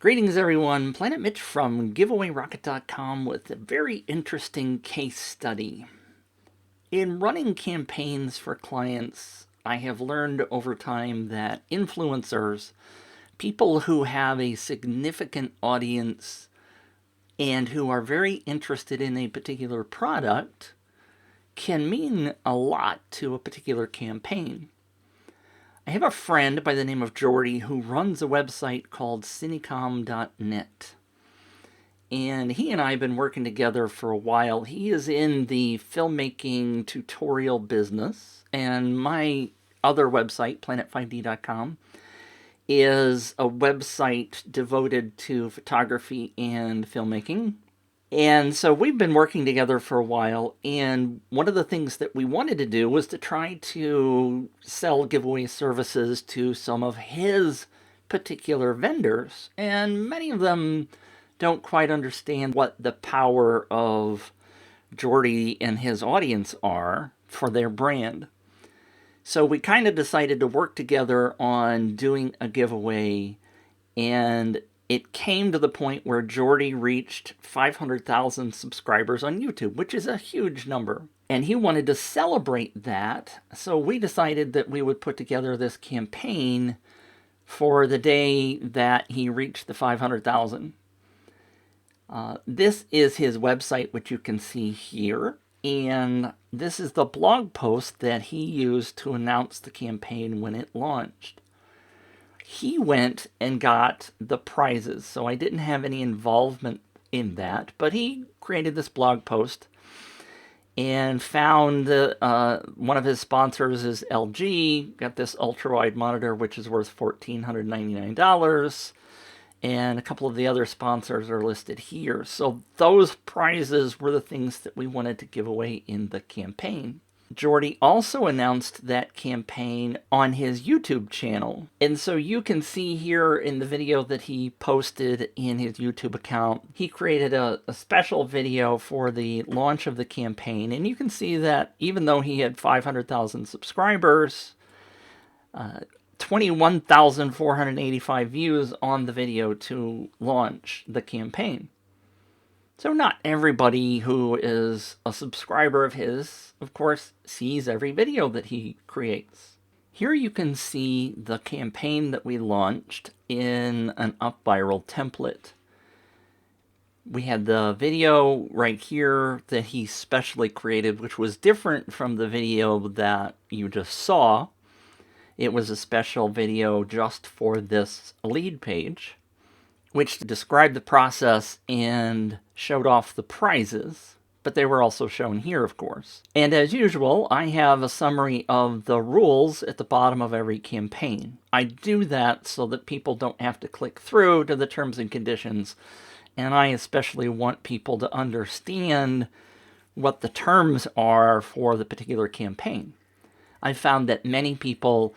Greetings, everyone. Planet Mitch from GiveawayRocket.com with a very interesting case study. In running campaigns for clients, I have learned over time that influencers, people who have a significant audience and who are very interested in a particular product, can mean a lot to a particular campaign. I have a friend by the name of Jordy who runs a website called cinecom.net. And he and I have been working together for a while. He is in the filmmaking tutorial business, and my other website, planet5d.com, is a website devoted to photography and filmmaking. And so we've been working together for a while, and one of the things that we wanted to do was to try to sell giveaway services to some of his particular vendors. And many of them don't quite understand what the power of Jordy and his audience are for their brand. So we kind of decided to work together on doing a giveaway, and it came to the point where Jordy reached 500,000 subscribers on YouTube, which is a huge number. And he wanted to celebrate that, so we decided that we would put together this campaign for the day that he reached the 500,000. This is his website, which you can see here. And this is the blog post that he used to announce the campaign when it launched. He went and got the prizes, so I didn't have any involvement in that, but he created this blog post and found one of his sponsors is LG, got this ultra-wide monitor, which is worth $1,499, and a couple of the other sponsors are listed here. So those prizes were the things that we wanted to give away in the campaign. Jordy also announced that campaign on his YouTube channel. And so you can see here in the video that he posted in his YouTube account, he created a special video for the launch of the campaign. And you can see that even though he had 500,000 subscribers, 21,485 views on the video to launch the campaign. So not everybody who is a subscriber of his, of course, sees every video that he creates. Here you can see the campaign that we launched in an upViral template. We had the video right here that he specially created, which was different from the video that you just saw. It was a special video just for this lead page, which described the process and showed off the prizes, but they were also shown here, of course. And as usual, I have a summary of the rules at the bottom of every campaign. I do that so that people don't have to click through to the terms and conditions, and I especially want people to understand what the terms are for the particular campaign. I've found that many people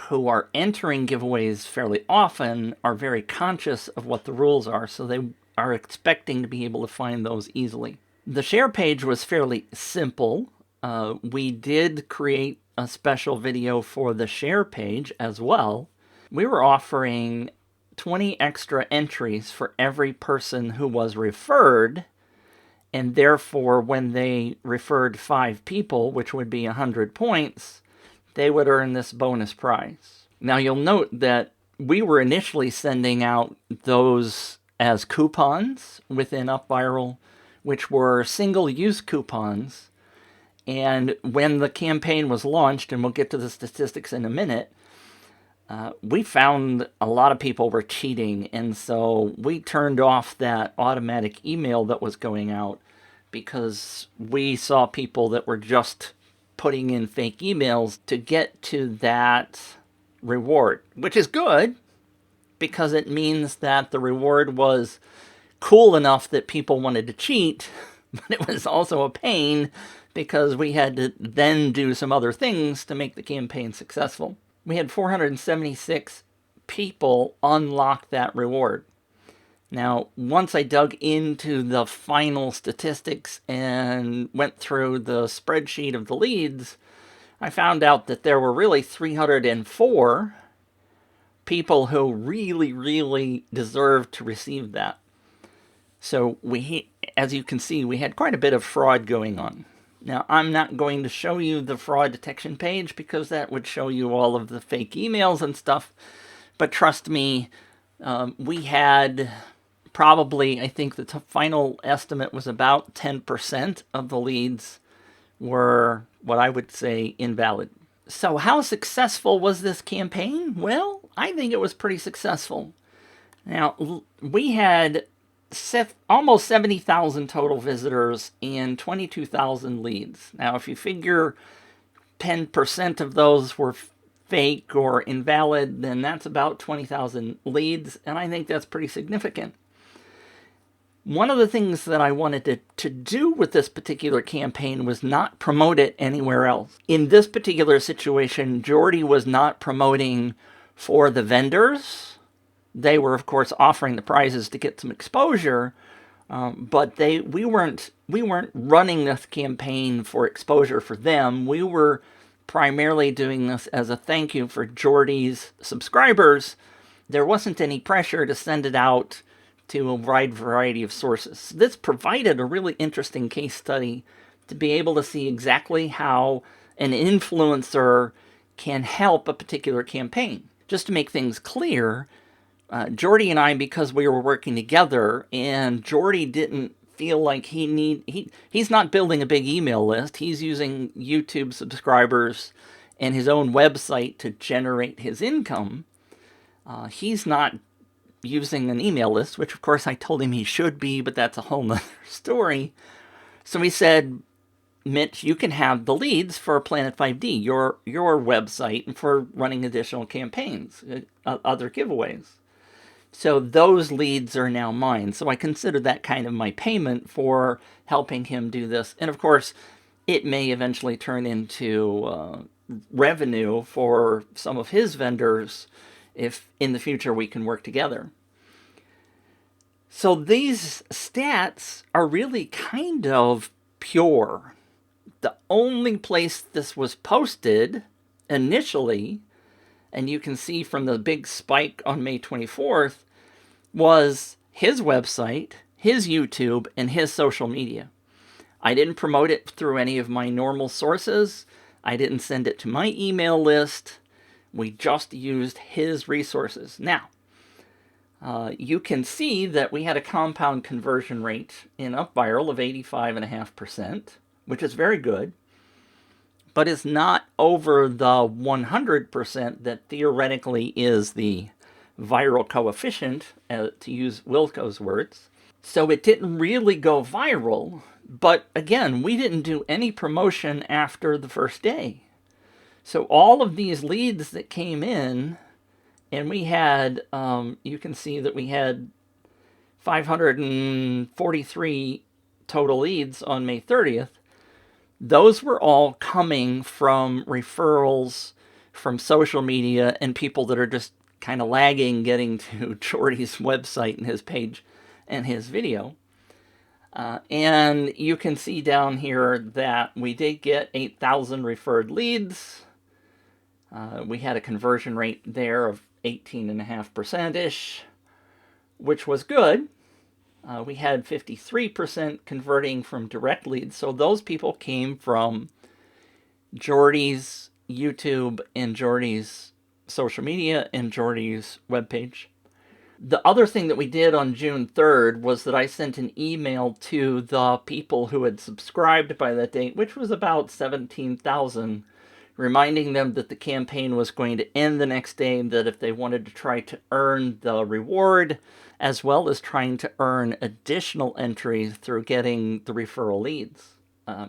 who are entering giveaways fairly often are very conscious of what the rules are, so they are expecting to be able to find those easily. The share page was fairly simple. We did create a special video for the share page as well. We were offering 20 extra entries for every person who was referred, and therefore when they referred 5 people, which would be 100 points, they would earn this bonus prize. Now you'll note that we were initially sending out those as coupons within upViral, which were single-use coupons. And when the campaign was launched, and we'll get to the statistics in a minute, we found a lot of people were cheating. And so we turned off that automatic email that was going out because we saw people that were just putting in fake emails to get to that reward, which is good because it means that the reward was cool enough that people wanted to cheat, but it was also a pain because we had to then do some other things to make the campaign successful. We had 476 people unlock that reward. Now, once I dug into the final statistics and went through the spreadsheet of the leads, I found out that there were really 304 people who really, really deserved to receive that. So as you can see, we had quite a bit of fraud going on. Now, I'm not going to show you the fraud detection page because that would show you all of the fake emails and stuff. But trust me, we had probably, I think the final estimate was about 10% of the leads were what I would say invalid. So how successful was this campaign? Well, I think it was pretty successful. Now, we had almost 70,000 total visitors and 22,000 leads. Now, if you figure 10% of those were fake or invalid, then that's about 20,000 leads, and I think that's pretty significant. One of the things that I wanted to do with this particular campaign was not promote it anywhere else. In this particular situation, Jordy was not promoting for the vendors. They were, of course, offering the prizes to get some exposure, but we weren't running this campaign for exposure for them. We were primarily doing this as a thank you for Jordy's subscribers. There wasn't any pressure to send it out to a wide variety of sources. This provided a really interesting case study to be able to see exactly how an influencer can help a particular campaign. Just to make things clear, Jordy and I, because we were working together, and Jordy didn't feel like he's not building a big email list. He's using YouTube subscribers and his own website to generate his income. He's not using an email list, which of course I told him he should be, but that's a whole nother story. So he said, Mitch, you can have the leads for Planet 5D, your website, and for running additional campaigns, other giveaways. So those leads are now mine. So I consider that kind of my payment for helping him do this. And of course, it may eventually turn into revenue for some of his vendors if in the future we can work together. So these stats are really kind of pure. The only place this was posted initially, and you can see from the big spike on May 24th, was his website, his YouTube, and his social media. I didn't promote it through any of my normal sources. I didn't send it to my email list. We just used his resources. Now, you can see that we had a compound conversion rate in upViral of 85.5%, which is very good, but it's not over the 100% that theoretically is the viral coefficient, to use Wilco's words. So it didn't really go viral, but again, we didn't do any promotion after the first day. So all of these leads that came in, and we had, you can see that we had 543 total leads on May 30th. Those were all coming from referrals from social media and people that are just kind of lagging getting to Jordy's website and his page and his video. And you can see down here that we did get 8,000 referred leads. We had a conversion rate there of 18.5%-ish, which was good. We had 53% converting from direct leads. So those people came from Jordy's YouTube and Jordy's social media and Jordy's webpage. The other thing that we did on June 3rd was that I sent an email to the people who had subscribed by that date, which was about 17,000, reminding them that the campaign was going to end the next day, and that if they wanted to try to earn the reward, as well as trying to earn additional entries through getting the referral leads.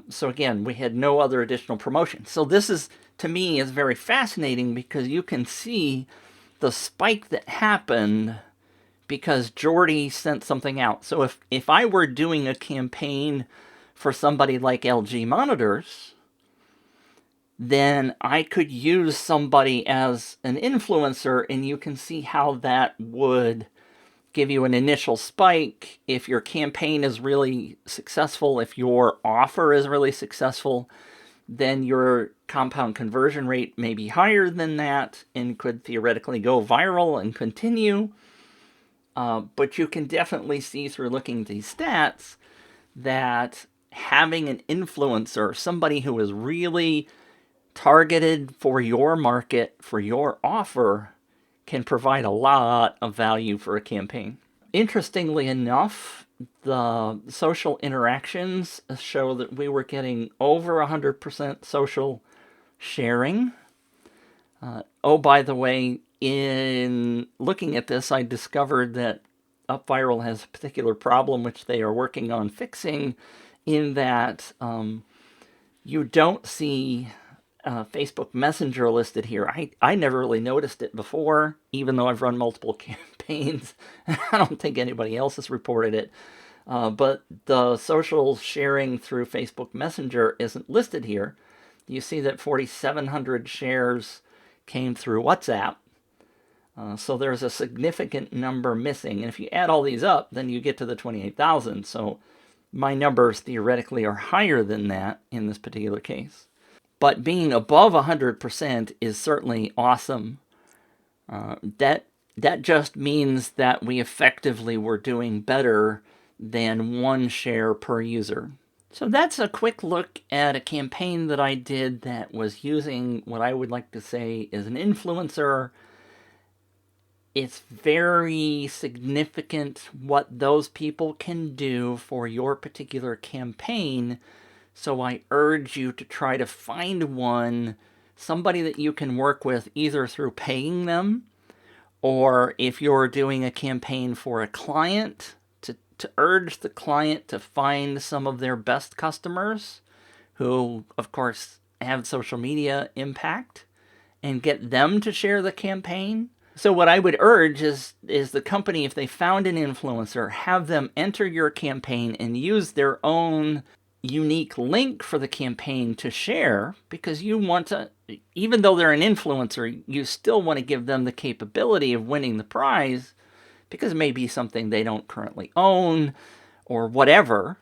So again, we had no other additional promotion. So this is, to me, is very fascinating because you can see the spike that happened because Jordy sent something out. So if I were doing a campaign for somebody like LG Monitors, then I could use somebody as an influencer, and you can see how that would give you an initial spike. If your campaign is really successful, if your offer is really successful, then your compound conversion rate may be higher than that and could theoretically go viral and continue. But you can definitely see through looking at these stats that having an influencer, somebody who is really targeted for your market, for your offer, can provide a lot of value for a campaign. Interestingly enough, the social interactions show that we were getting over 100% social sharing. Oh, by the way, in looking at this, I discovered that upViral has a particular problem which they are working on fixing, in that you don't see Facebook Messenger listed here. I never really noticed it before, even though I've run multiple campaigns. I don't think anybody else has reported it. But the social sharing through Facebook Messenger isn't listed here. You see that 4,700 shares came through WhatsApp. So there's a significant number missing. And if you add all these up, then you get to the 28,000. So my numbers theoretically are higher than that in this particular case. But being above 100% is certainly awesome. That just means that we effectively were doing better than 1 share per user. So that's a quick look at a campaign that I did that was using what I would like to say is an influencer. It's very significant what those people can do for your particular campaign. So I urge you to try to find one, somebody that you can work with either through paying them, or if you're doing a campaign for a client, to urge the client to find some of their best customers who, of course, have social media impact and get them to share the campaign. So what I would urge is the company, if they found an influencer, have them enter your campaign and use their own unique link for the campaign to share, because you want to, even though they're an influencer, you still want to give them the capability of winning the prize, because it may be something they don't currently own or whatever.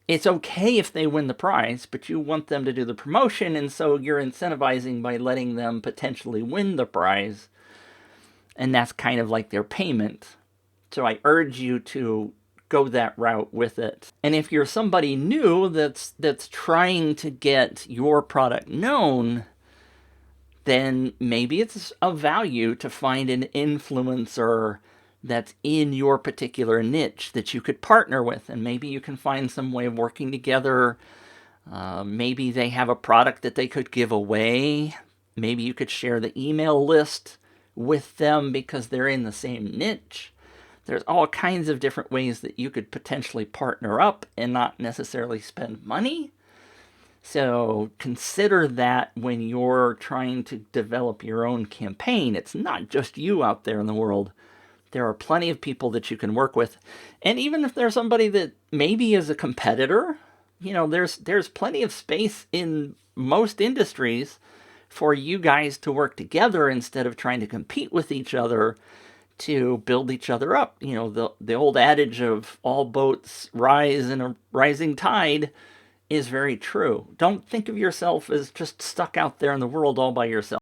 It's okay if they win the prize, but you want them to do the promotion, and so you're incentivizing by letting them potentially win the prize, and that's kind of like their payment. So I urge you to go that route with it. And if you're somebody new that's trying to get your product known, then maybe it's of value to find an influencer that's in your particular niche that you could partner with, and maybe you can find some way of working together. Maybe they have a product that they could give away. Maybe you could share the email list with them because they're in the same niche. There's all kinds of different ways that you could potentially partner up and not necessarily spend money. So consider that when you're trying to develop your own campaign. It's not just you out there in the world. There are plenty of people that you can work with. And even if there's somebody that maybe is a competitor, you know, there's plenty of space in most industries for you guys to work together instead of trying to compete with each other to build each other up. You know, the old adage of all boats rise in a rising tide is very true. Don't think of yourself as just stuck out there in the world all by yourself.